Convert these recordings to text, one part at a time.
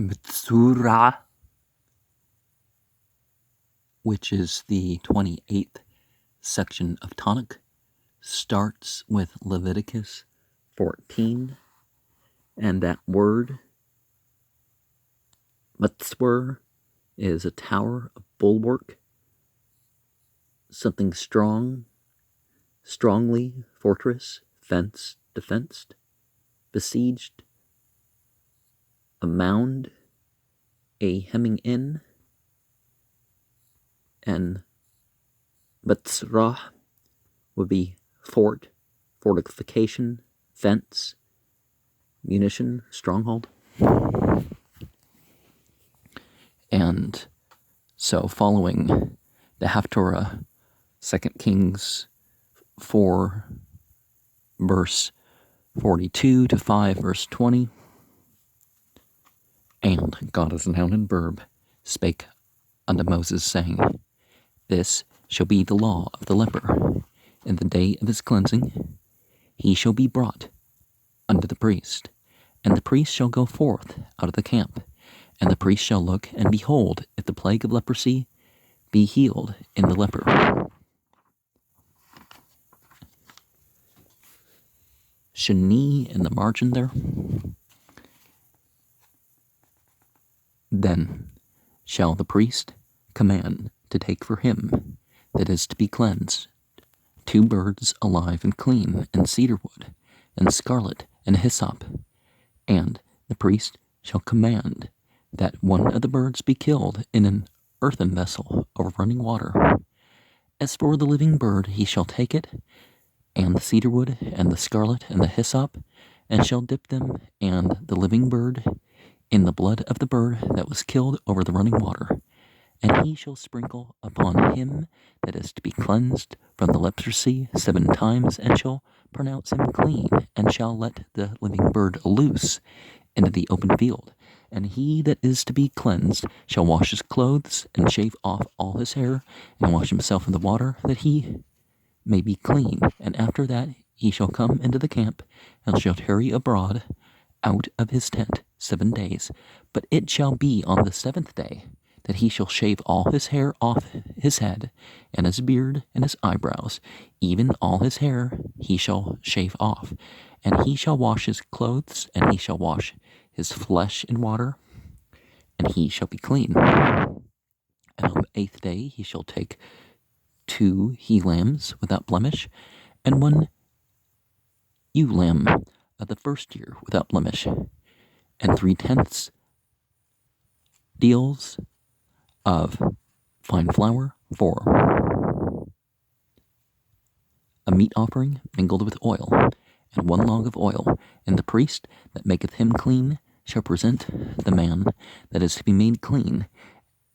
Mitsura, which is the 28th section of Tanakh, starts with Leviticus 14, and that word, Matzur, is a tower, a bulwark, something strong, strongly, fortress, fence, defensed, besieged, a mound, a hemming in, and Matzrah would be fort, fortification, fence, munition, stronghold. And so following the Haftarah, 2 Kings 4, verse 42 to 5, verse 20, and God as a noun and verb spake unto Moses, saying, This shall be the law of the leper. In the day of his cleansing he shall be brought unto the priest, and the priest shall go forth out of the camp, and the priest shall look, and behold, if the plague of leprosy be healed in the leper. Shani in the margin there. Then shall the priest command to take for him that is to be cleansed 2 birds alive and clean, and cedar wood, and scarlet, and hyssop. And the priest shall command that one of the birds be killed in an earthen vessel over running water. As for the living bird, he shall take it, and the cedar wood, and the scarlet, and the hyssop, and shall dip them and the living bird in the blood of the bird that was killed over the running water. And he shall sprinkle upon him that is to be cleansed from the leprosy 7 times, and shall pronounce him clean, and shall let the living bird loose into the open field. And he that is to be cleansed shall wash his clothes, and shave off all his hair, and wash himself in the water, that he may be clean. And after that he shall come into the camp, and shall tarry abroad out of his tent 7 days. But it shall be on the 7th day that he shall shave all his hair off his head, and his beard, and his eyebrows, even all his hair he shall shave off. And he shall wash his clothes, and he shall wash his flesh in water, and he shall be clean. And on the 8th day he shall take 2 he-lambs without blemish, and 1 ewe lamb of the first year without blemish, and 3/10 deals of fine flour for a meat offering mingled with oil, and 1 log of oil. And the priest that maketh him clean shall present the man that is to be made clean,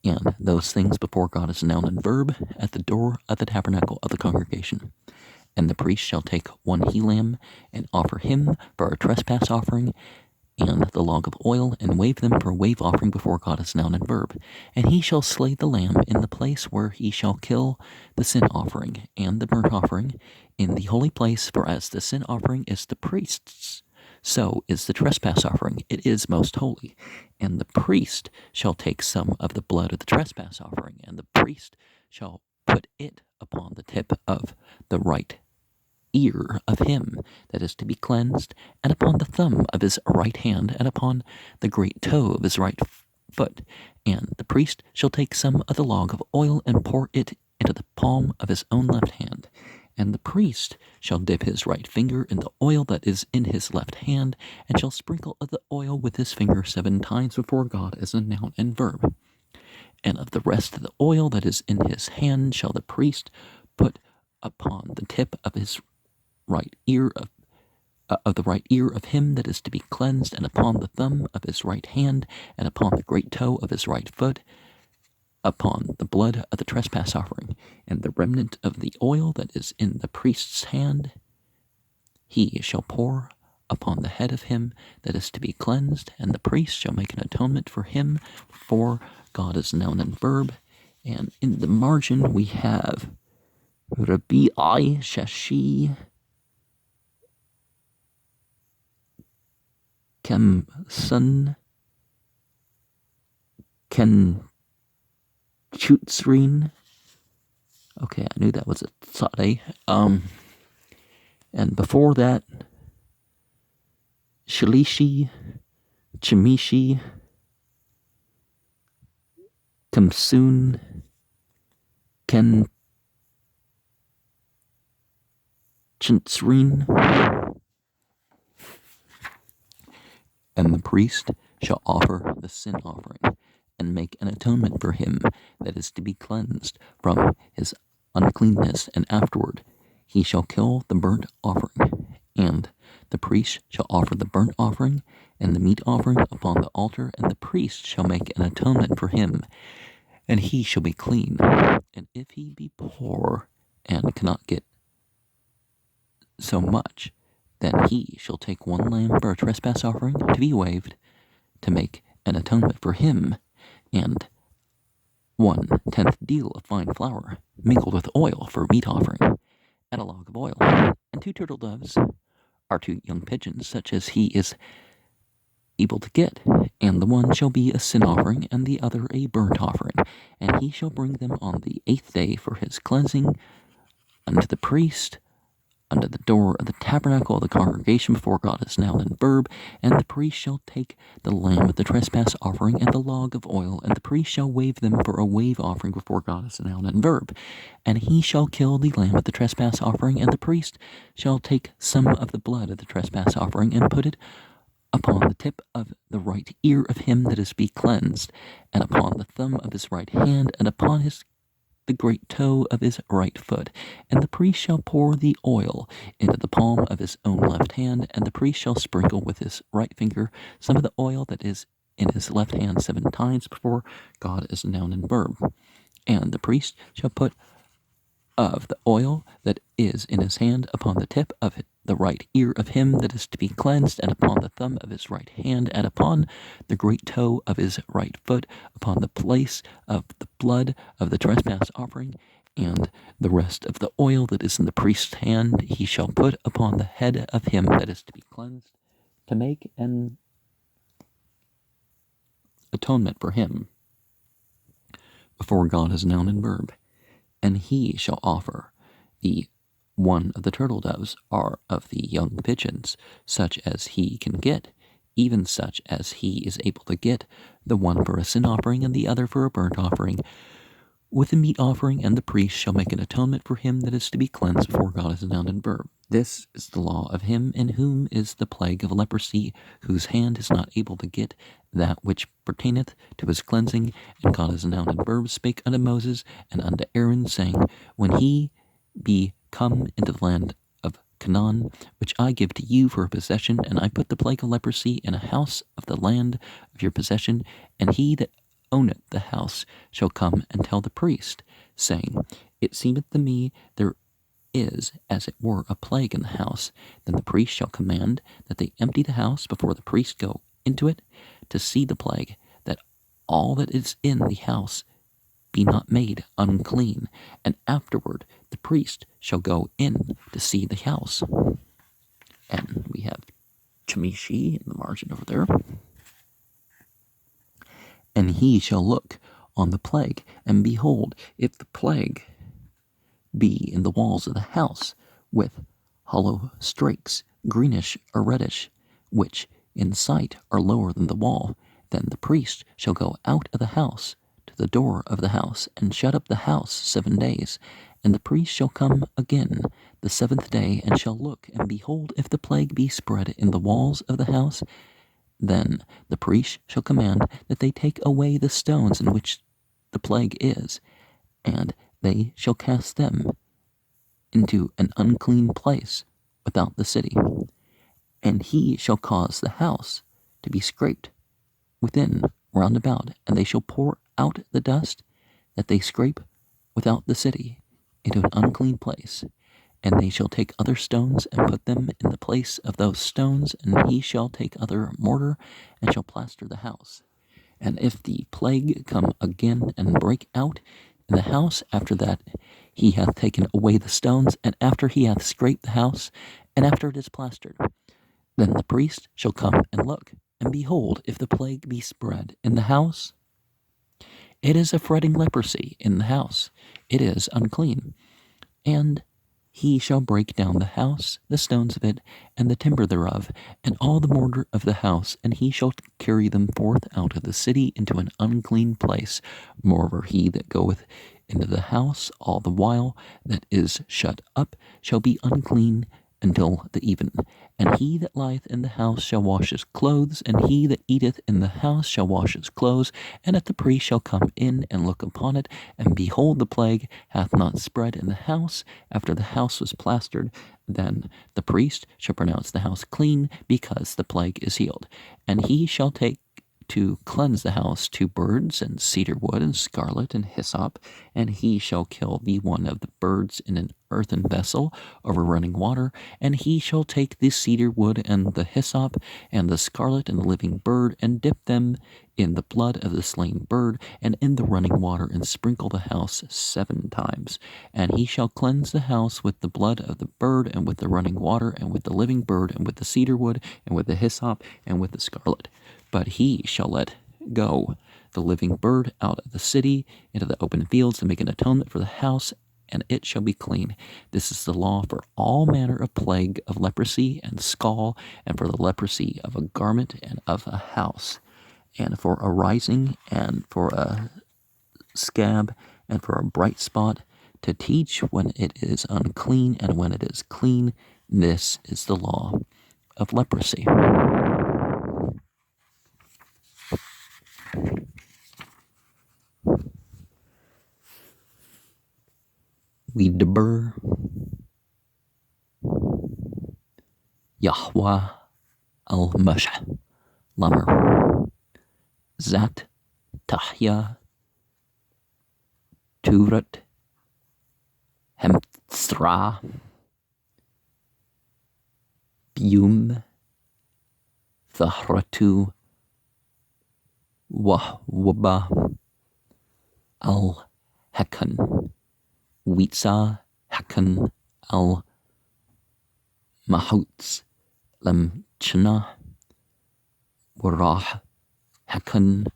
and those things before God as a noun and verb at the door of the tabernacle of the congregation. And the priest shall take 1 he-lamb, and offer him for a trespass offering, and the log of oil, and wave them for a wave offering before God as noun and verb. And he shall slay the lamb in the place where he shall kill the sin offering and the burnt offering in the holy place, for as the sin offering is the priest's, so is the trespass offering. It is most holy. And the priest shall take some of the blood of the trespass offering, and the priest shall put it upon the tip of the right ear of him that is to be cleansed, and upon the thumb of his right hand, and upon the great toe of his right foot. And the priest shall take some of the log of oil, and pour it into the palm of his own left hand. And the priest shall dip his right finger in the oil that is in his left hand, and shall sprinkle of the oil with his finger 7 times before God as a noun and verb. And of the rest of the oil that is in his hand shall the priest put upon the tip of his right ear of the right ear of him that is to be cleansed, and upon the thumb of his right hand, and upon the great toe of his right foot, upon the blood of the trespass offering. And the remnant of the oil that is in the priest's hand he shall pour upon the head of him that is to be cleansed, and the priest shall make an atonement for him, for God is noun and verb. And in the margin we have Rabbi Shashi Kemson Kentutsreen. Okay, I knew that was a Sade. And before that, Shalishi, Chimishi, Kamsoon, Kentutsreen. And the priest shall offer the sin offering, and make an atonement for him that is to be cleansed from his uncleanness, and afterward he shall kill the burnt offering. And the priest shall offer the burnt offering and the meat offering upon the altar, and the priest shall make an atonement for him, and he shall be clean. And if he be poor and cannot get so much, then he shall take one lamb for a trespass offering to be waved, to make an atonement for him, and 1/10 deal of fine flour mingled with oil for meat offering, and a log of oil, and 2 turtle doves, or 2 young pigeons, such as he is able to get, and the one shall be a sin offering, and the other a burnt offering, and he shall bring them on the 8th day for his cleansing unto the priest, under the door of the tabernacle of the congregation before God is now in verb, and the priest shall take the lamb of the trespass offering and the log of oil, and the priest shall wave them for a wave offering before God is noun and verb. And he shall kill the lamb of the trespass offering, and the priest shall take some of the blood of the trespass offering, and put it upon the tip of the right ear of him that is to be cleansed, and upon the thumb of his right hand, and upon the great toe of his right foot. And the priest shall pour the oil into the palm of his own left hand, and the priest shall sprinkle with his right finger some of the oil that is in his left hand 7 times before God is noun and verb. And the priest shall put of the oil that is in his hand upon the tip of the right ear of him that is to be cleansed, and upon the thumb of his right hand, and upon the great toe of his right foot, upon the place of the blood of the trespass offering, and the rest of the oil that is in the priest's hand he shall put upon the head of him that is to be cleansed, to make an atonement for him before God is noun and verb. And he shall offer the one of the turtle doves, or of the young pigeons, such as he can get, even such as he is able to get, the one for a sin offering and the other for a burnt offering, with a meat offering, and the priest shall make an atonement for him that is to be cleansed before God is noun and verb. This is the law of him in whom is the plague of leprosy, whose hand is not able to get that which pertaineth to his cleansing. And God is noun and verb spake unto Moses and unto Aaron, saying, when he be come into the land of Canaan, which I give to you for a possession, and I put the plague of leprosy in a house of the land of your possession, and he that owneth the house shall come and tell the priest, saying, it seemeth to me there is as it were a plague in the house. Then the priest shall command that they empty the house before the priest go into it to see the plague, that all that is in the house be not made unclean, and afterward the priest shall go in to see the house. And we have Chimishi in the margin over there. And he shall look on the plague, and behold, if the plague be in the walls of the house, with hollow strakes, greenish or reddish, which in sight are lower than the wall, then the priest shall go out of the house to the door of the house, and shut up the house 7 days. And the priest shall come again the 7th day, and shall look, and behold, if the plague be spread in the walls of the house, then the priest shall command that they take away the stones in which the plague is, and they shall cast them into an unclean place without the city. And he shall cause the house to be scraped within round about, and they shall pour out the dust that they scrape without the city into an unclean place. And they shall take other stones and put them in the place of those stones, and he shall take other mortar and shall plaster the house. And if the plague come again and break out in the house, after that he hath taken away the stones, and after he hath scraped the house, and after it is plastered, then the priest shall come and look, and behold, if the plague be spread in the house, It is a fretting leprosy in the house. It is unclean. And he shall break down the house, the stones of it, and the timber thereof, and all the mortar of the house, and he shall carry them forth out of the city into an unclean place. Moreover, he that goeth into the house all the while that is shut up shall be unclean until the even. And he that lieth in the house shall wash his clothes, and he that eateth in the house shall wash his clothes, and if the priest shall come in and look upon it, and behold the plague hath not spread in the house, after the house was plastered, then the priest shall pronounce the house clean, because the plague is healed. And he shall take to cleanse the house 2 birds, and cedar wood, and scarlet, and hyssop, and he shall kill the one of the birds in an earthen vessel over running water, and he shall take the cedar wood, and the hyssop, and the scarlet, and the living bird, and dip them in the blood of the slain bird, and in the running water, and sprinkle the house 7 times. And he shall cleanse the house with the blood of the bird, and with the running water, and with the living bird, and with the cedar wood, and with the hyssop, and with the scarlet. But he shall let go the living bird out of the city into the open fields to make an atonement for the house, and it shall be clean. This is the law for all manner of plague of leprosy and scall, and for the leprosy of a garment and of a house, and for a rising, and for a scab, and for a bright spot, to teach when it is unclean and when it is clean. This is the law of leprosy. We deber Yahweh al-Mashah Lamer Zat Tahya Turat Hemthra Bium Thahratu Wahwaba al-Hakan Witza Hakan al-Mahutz Lam Chana Warah Hakan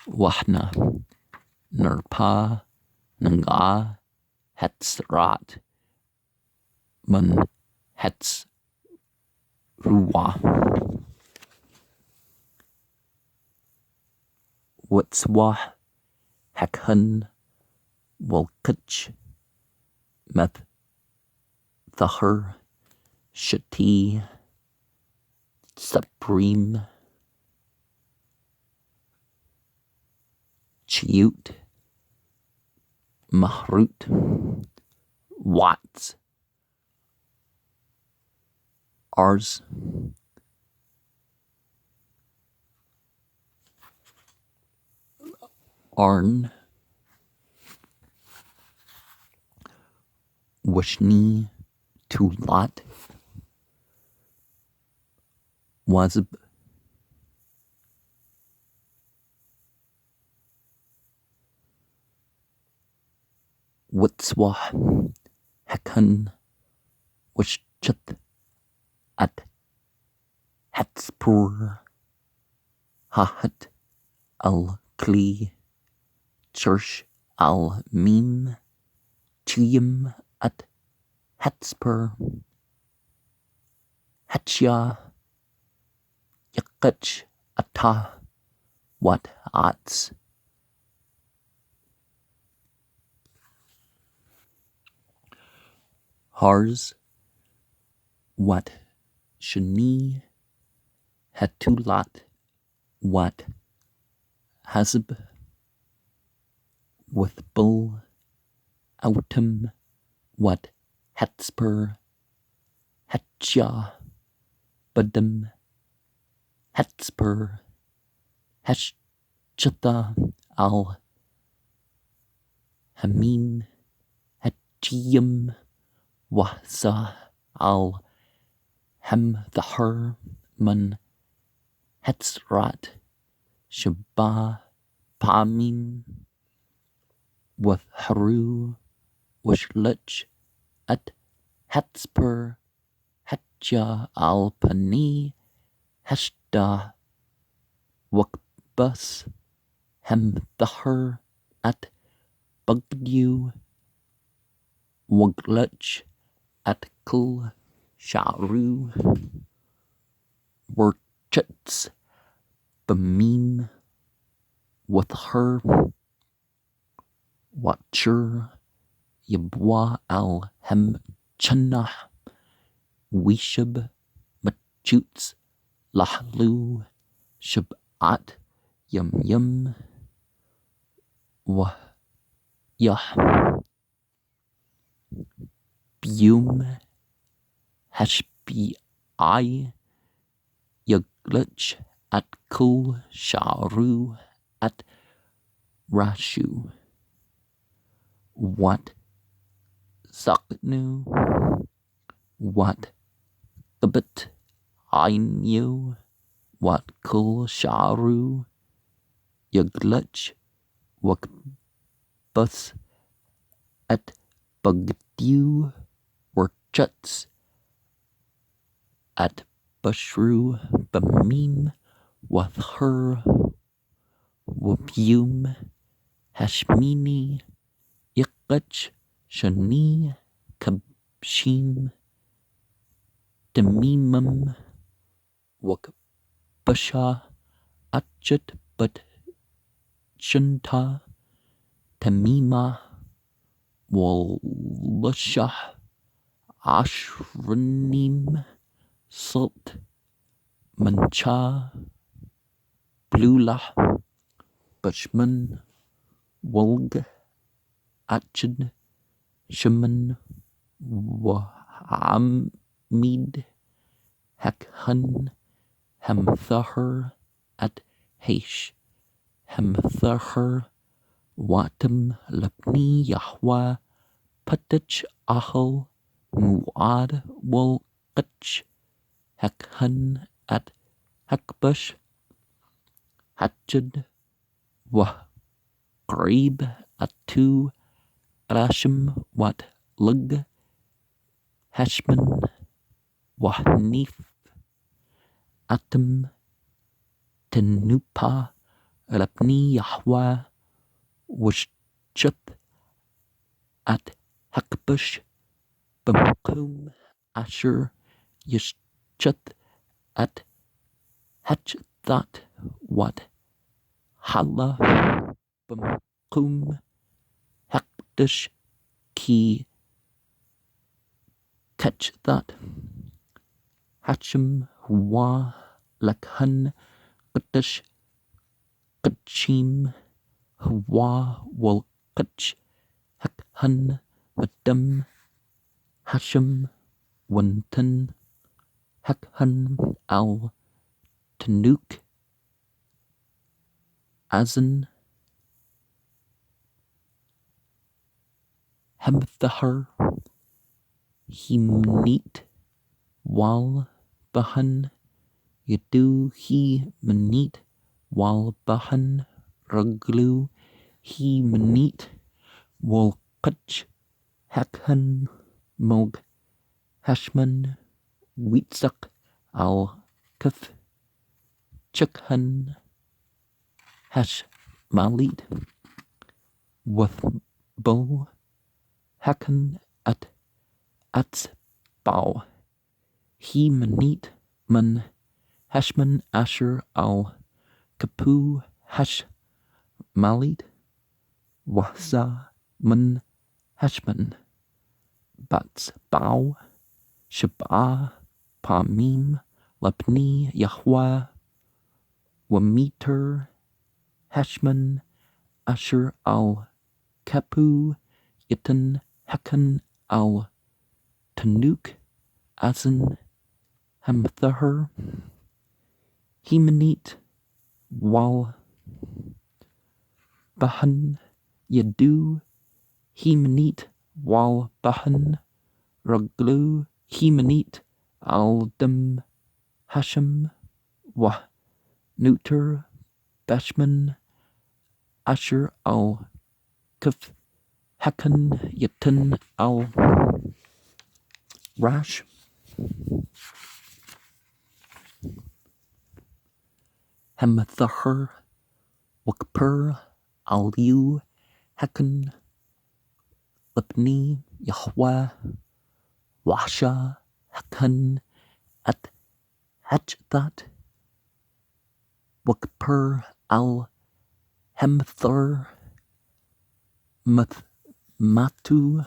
Wahna Nurpa Nanga Hetzrat Man Hetz Ruwa Wutzwah Hakan Walkach Meth Thahar Shati Supreme Chiut Mahrut Watts Ars Arn Wishni Tulat Wazb Wutzwah Hakan Wishchut At Hatspur Hahat Al Kli Church Al Mim Chiyim At Hatspur Hatcha Yakach Ata Wat Ats Hars Wat Shani Hatulat Wat Hazb with Bull Autumn Wat Hatspur Hatcha Badam Hatspur Hashchata Al Hamin Hatchiyam Wahsa Al Hamthahar Man Hetzrat Shabba Pamim with Haru Wishlich at Hatspur Hatja Al Pani Hashda Wakbus Hamthahar at Bugdew Wugluch at Kul Sharu Werchitz Bemim with her Watcher Yabwa al Hemchanah Wishab Machutz Lahlu Shabat Yum Yum Wah Yah Bum Hashbi Yagluch at Kul Sharu at Rashu Wat Zaknu Wat Thabit Ainu Wat Kul Sharu Yagluch Wakbus at Bugdew Werchutz at Bashru Bamim with her Wabum Hashmini Iqach Shani Kabshim Demimum Wakbasha Achet But Shunta Tamima Walushah Ashranim Salt Mancha Blulah Bashman Wulg Achid Shaman Wahamid Hakhun Hamthahar at Haish Hamthahar Watam Lapni Yahwa Patach Ahal Muad Wulqach Hakhun at Hakbush Hatchid Waqrib Atu Rashim Wat Lug Hashman Wahnif Atam Tenupa Rapni Yahwa Washchuth at Hakbush Bamkum Asher Yishchuth at Hatchthat Wat Hala Bamkum Hakdish Ki Ketchthat Hachim Wa Lakhan Qadish Qadshim Wa Walqach Hakhan Vadam Hashim Wantan Hakhan Al Tanuk Azan Hamthahar Himnit Wal Bahan Yadu He Manit Wal Bahan Raglu He Manit Wal Qach Hakhan Mog Hashman Witzak Al Kaf Chakhan Hash Malit with Bo Hakan at Atzbau He Manit Man Hashman Asher Al Kapu Hash Malit Wahza Man Hashman Batzbau Shab'a Pamim Lapni Yahwa Wameter Hashman Asher Al Kapu Yitan Hakan Al Tanuk Azan Hamthahar Himanit Wal Bahan Yadu Himanit Wal Bahan Raglu Himanit Al Dam Hashem Wah Nuter Bashman Asher Al Kaf Hakan Yatan Al Rash Hamthahar Wakpur Al Yu Hakan Lipni Yahweh Washa Hakan at Hachathat Wakper al Hemthur Matu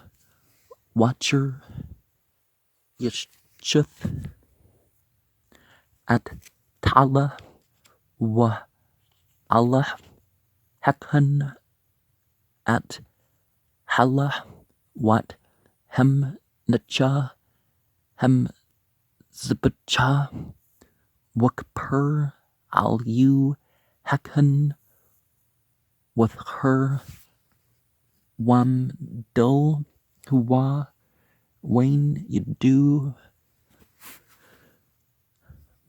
Watcher Yeshith at Tala wa Allah Hakan at Hala wat Hem Nacha Hem Zibacha Wakper al you Hakan with her Wam Dul Huwa Wayne Yadu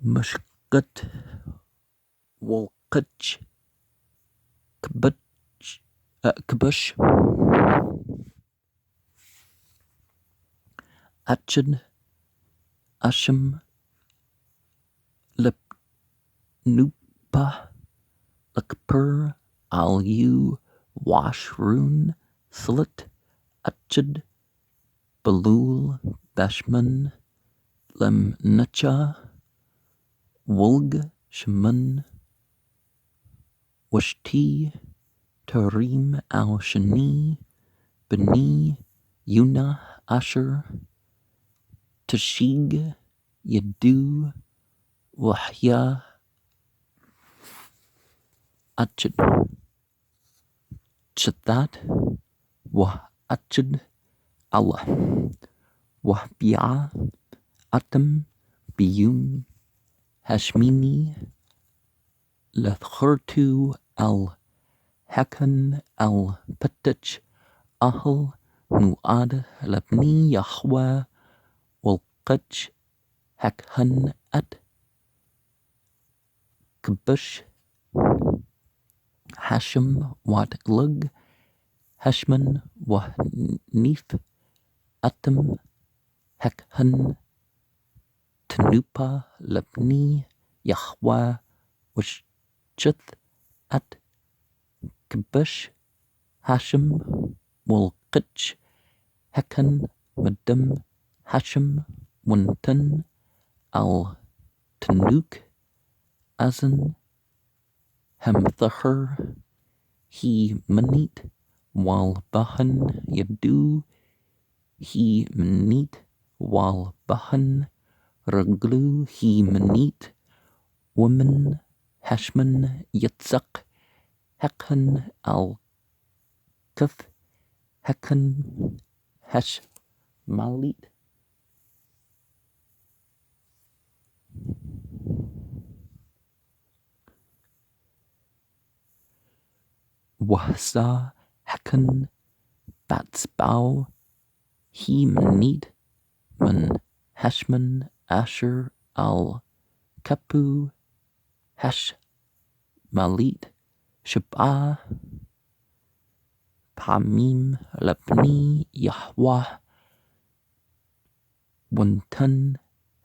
Mushkut Wolkach Kabush Achid Ashim Lipnupa Lakpur Al U Washrun Slit Achid Balul Bashman Lem Nacha Wulg Shaman Washti Tarim Al Shani Bani Yuna Asher Tashig Yadu Wahya Achid Chathat Wah Achid Allah Wahbia Atam Biyum Hashmini Lathurtu Al Hakan Al Pentateuch Ahl Muad Labni Yahweh Wolkach Hakhan at Kabush Hashem Wat Lug Hashman Wah Nif Atam Hakhan Tanupa Labni Yahweh Washchith at Kabush Hashem Wolkach Hakan Madam Hashem Wuntan Al Tanuk Azan Hamthaher He Manit Wal Bahan Yadu He Manit Wal Bahan Raglu He Manit Woman Hashman Yitzak Hakan Al Kaf Hakan Hash Malit Wahsa Hakan Batsbau He Manit Man Hashman Asher Al Kapu Hash Malit Shabah Pamim Labni Yahweh Wuntan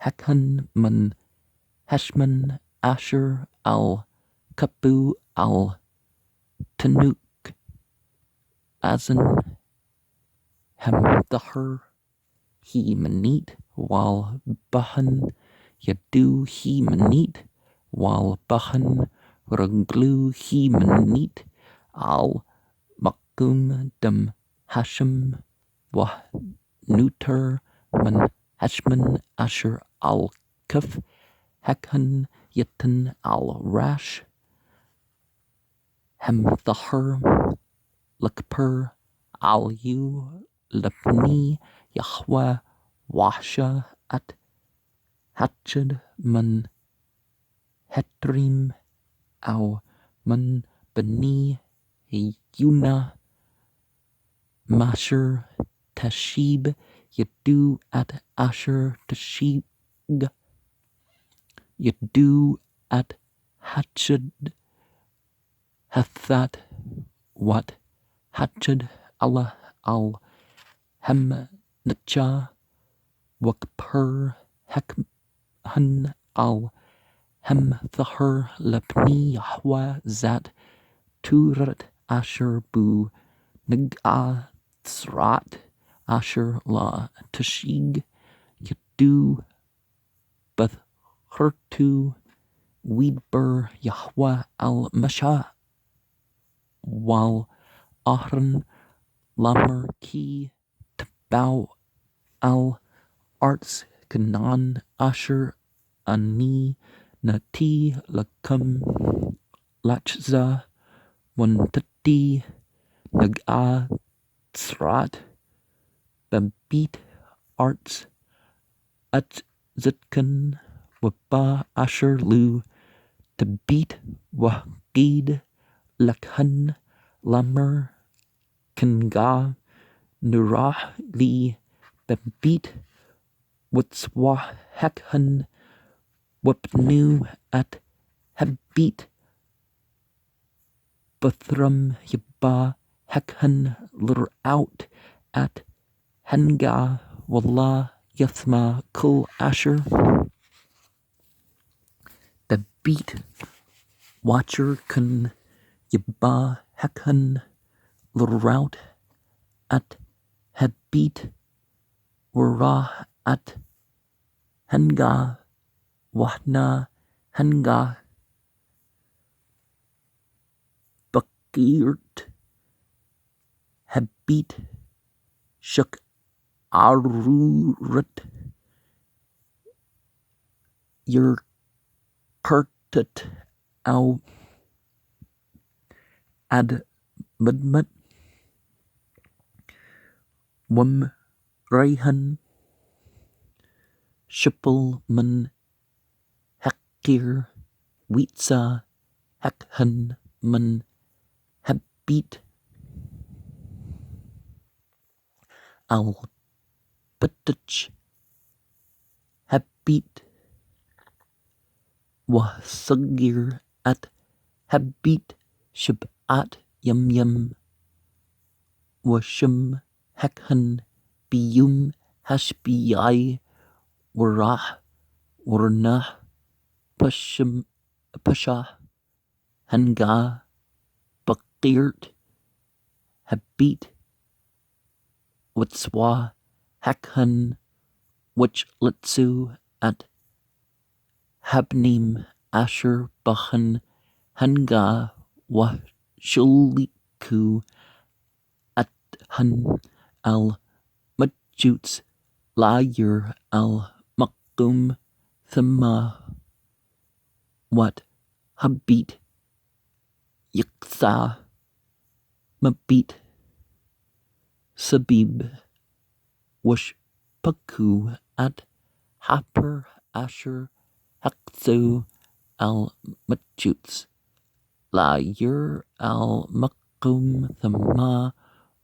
Hakan Man Hashman Asher Al Kapu Al Tanuk Azan Hamdahar He Manit Wal Bahan Yadu He Manit Wal Bahan Raglu He Manit Al Makum Dam Hashem Wah Nuter Man Hashman Asher Al Kaf Hakan Yatan Al Rash Hamthahar Lakpur Al U Labni Yahweh Washa at Hatchad Man Hetrim Au Man Bani Yuna Masher Tashib Yadu at Asher Tashib Yadu at Hatchad Hathat Wat Hatchad Allah Al Ham Nacha Wakper Hakhan Al Ham Thahar Labni Yahweh Zat Turat Asher Bu Nag-a Tzrat Asher La Tashig Yadu Beth Hurtu Weedbur Yahweh al Masha Wal Ahran Lamer Ki Tabau al Arts Kanan Asher Ani Nati Lakam Lachza Wantati Nag-a Tzrat Babit Arts At Zitkan Waba Asher Lu Tabit Wahid Lakhan Lamer Kanga Nurah Li Babit Wutswah Hekhan Wapnu at Habit Bathram Yaba Hekhan Lur out at Hanga Wallah Yathma Kul Asher Babit Watcher Kun Yaba Hekhan Lur out at Habit Wara at Hanga Wahna Hanga Bakirt Habit Shuk Arurat Yer Kurtat Au Ad Mudmut Wum Rayhan Shipulman Hakir Witza Hakhan Man Habit Al Pentateuch Habit Wasagir at Habit Shabbat Yum Yum Washum Hakhan Biyum Hashbiyai Warah Warnah Pasham Pasha Hanga Bakirt Habit Watswa Hakhan Wachlitsu at Habnim Asher Bachan Hanga Washuliku at Han al Majuts Layur al Makum Thama Wat Habit Yiktha Mabit Sabib Wash Paku at Happer Asher Hakthu al Majuts Layur al Makum Thama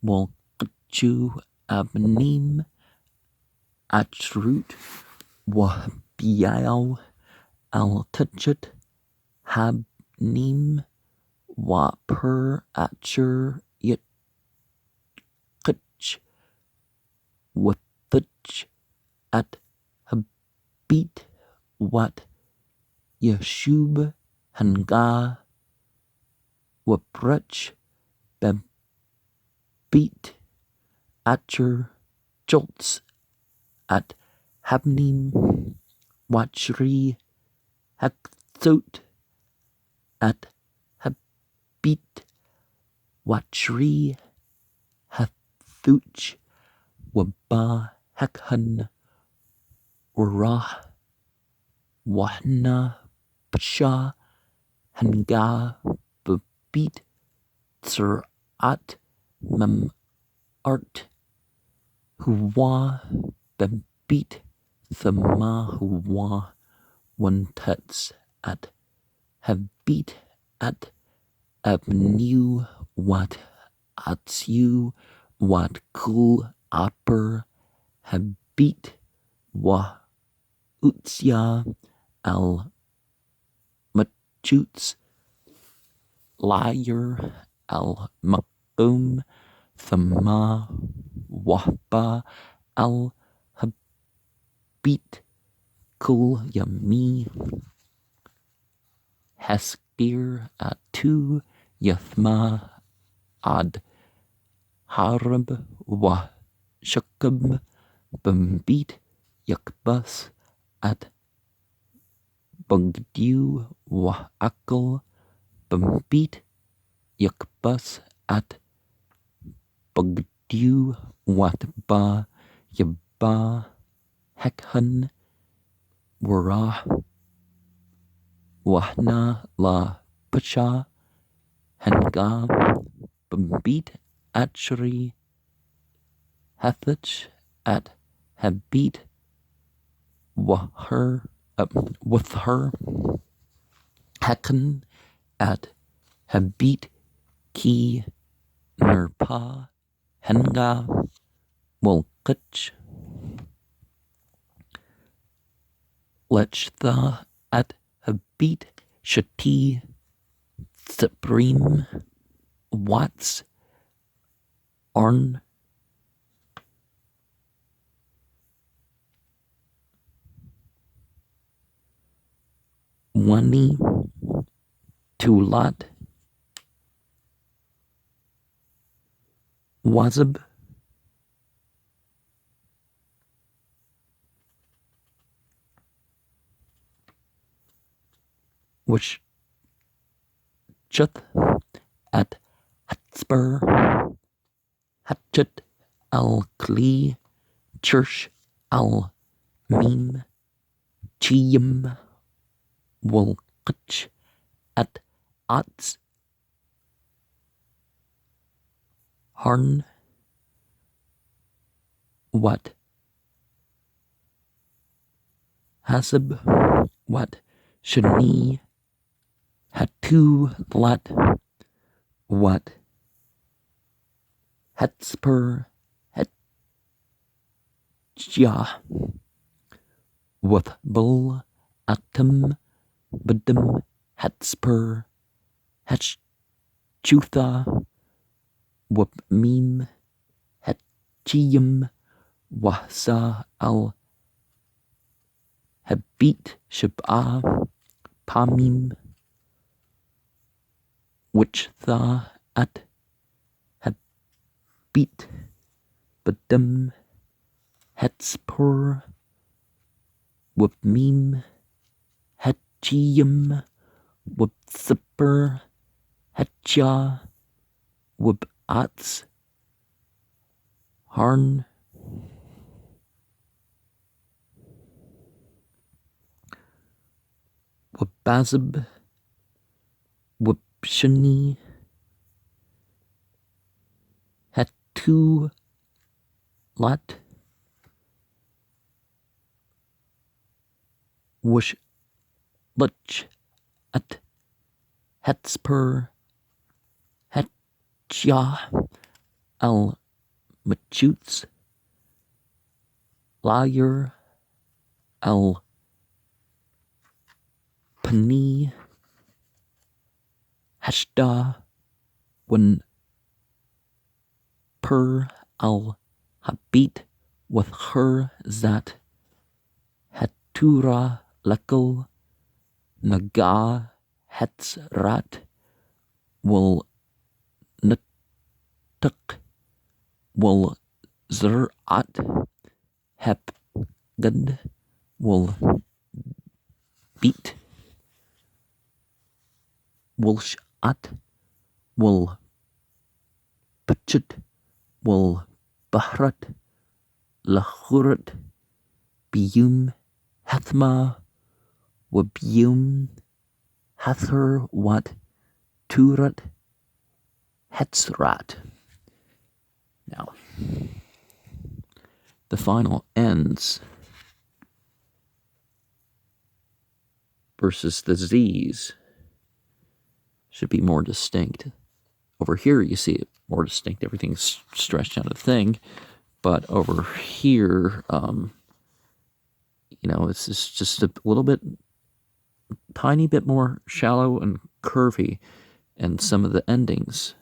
Walkachu Abnim Atrut Wahbiao al Tachet Habnim Waper Atcher Yitkach Wathach at Habit Wat Yeshub Hanga Waprach Babit Atcher Jolts at Habnim Wachri Hakthot at Habit Wachri Hathuch Waba Hakhan Urah Wahna Pasha Hanga Babit Tsurat Mam Art Huwa Babit Thama Huwa Wantats at Habit at Abnu Wat Atsu Wat Kul Upper Habit Wa Utsya al Machuts Liar al Makum Thama Wahba al Habit Kul Yami Haskir Atu Yathma Ad harab wa shakab bambit yakbas at bagdiu wa akal bambit yakbas at bagdiu wat ba yaba hekhan warah wahna la pacha hanga bambit atshri hathach at habit with her Hakan at Habit Ki Nerpa Henga Mulkich Lechtha at Habit Shati Supreme Watts Arn Wani Tulat Wazab which Chuth at Hatspur Hatchet al Kli Church al Mim Chiyam Wolkich at Ats Harn what Hasab what Shani Hatu Lat what Hatspur Hatja with Bull Atum Badum Hatspur Hatchutha Wap Mim Hatchiyam Wahsa al Habit Shab'a Pamim which tha at Habit Badum Hatspur Wap Mim Hatchiyam Wap Sipper Hatcha Wap Ats Harn Wabazib Wabshani Hatu Lat Wush Luch at Hatspur Hatcha al Machuts Lawyer al Pani Hashda when Per al Habit with her Zat Hatura Lekal Naga Hetzrat will Nutuk will Zerat Hepgad will beat Wolsh at will Pachut will Bahrat Lahurat Biyum Hathma Wabiyum Hather Wat Turat Hetzrat. Now, the final ends versus the Z's should be more distinct. Over here, you see it more distinct. Everything's stretched out of the thing. But over here, it's just a little bit, tiny bit more shallow and curvy. And some of the endings